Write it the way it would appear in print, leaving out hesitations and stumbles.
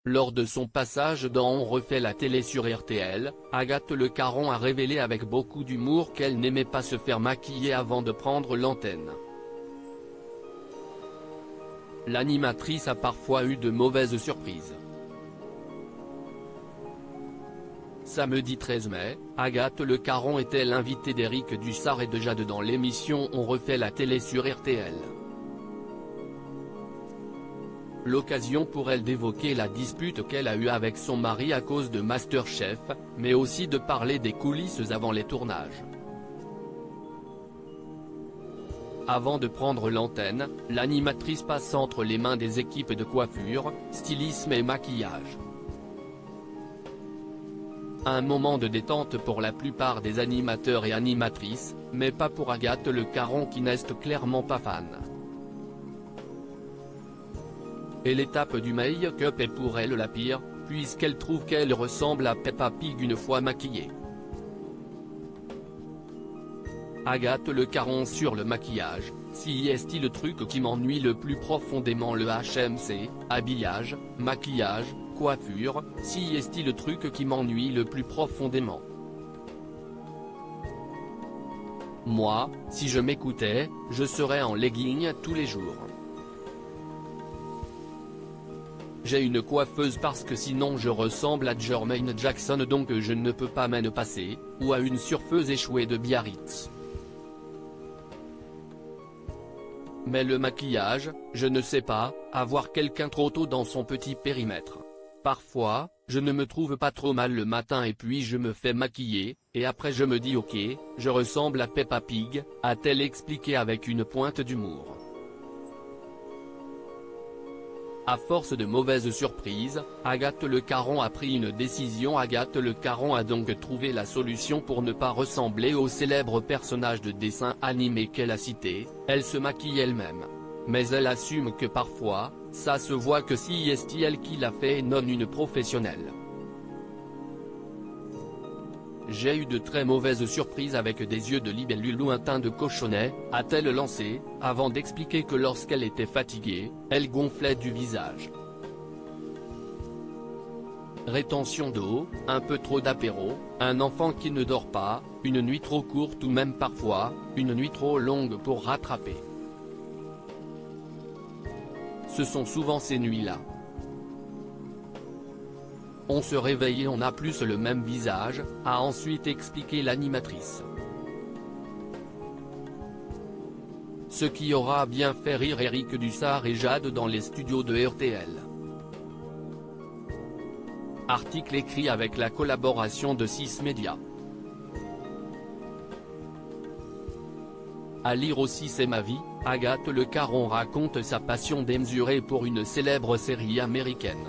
Lors de son passage dans On refait la télé sur RTL, Agathe Le Caron a révélé avec beaucoup d'humour qu'elle n'aimait pas se faire maquiller avant de prendre l'antenne. L'animatrice a parfois eu de mauvaises surprises. Samedi 13 mai, Agathe Le Caron était l'invitée d'Éric Dussart et de Jade dans l'émission On refait la télé sur RTL. L'occasion pour elle d'évoquer la dispute qu'elle a eue avec son mari à cause de MasterChef, mais aussi de parler des coulisses avant les tournages. Avant de prendre l'antenne, l'animatrice passe entre les mains des équipes de coiffure, stylisme et maquillage. Un moment de détente pour la plupart des animateurs et animatrices, mais pas pour Agathe Le Caron qui n'est clairement pas fan. Et l'étape du make-up est pour elle la pire, puisqu'elle trouve qu'elle ressemble à Peppa Pig une fois maquillée. Agathe Le Caron sur le maquillage: si est-il le truc qui m'ennuie le plus profondément, le HMC, habillage, maquillage, coiffure, si est-il le truc qui m'ennuie le plus profondément. Moi, si je m'écoutais, je serais en legging tous les jours. J'ai une coiffeuse parce que sinon je ressemble à Jermaine Jackson, donc je ne peux pas m'en passer, ou à une surfeuse échouée de Biarritz. Mais le maquillage, je ne sais pas, avoir quelqu'un trop tôt dans son petit périmètre. Parfois, je ne me trouve pas trop mal le matin et puis je me fais maquiller, et après je me dis ok, je ressemble à Peppa Pig, a-t-elle expliqué avec une pointe d'humour. À force de mauvaises surprises, Agathe Le Caron a pris une décision. Agathe Le Caron a donc trouvé la solution pour ne pas ressembler au célèbre personnage de dessin animé qu'elle a cité, elle se maquille elle-même. Mais elle assume que parfois, ça se voit que si est elle qui l'a fait et non une professionnelle. J'ai eu de très mauvaises surprises avec des yeux de libellule ou un teint de cochonnet, a-t-elle lancé, avant d'expliquer que lorsqu'elle était fatiguée, elle gonflait du visage. Rétention d'eau, un peu trop d'apéro, un enfant qui ne dort pas, une nuit trop courte ou même parfois, une nuit trop longue pour rattraper. Ce sont souvent ces nuits-là. On se réveille et on a plus le même visage, a ensuite expliqué l'animatrice. Ce qui aura bien fait rire Éric Dussart et Jade dans les studios de RTL. Article écrit avec la collaboration de 6 médias. À lire aussi C'est ma vie, Agathe Le Caron raconte sa passion démesurée pour une célèbre série américaine.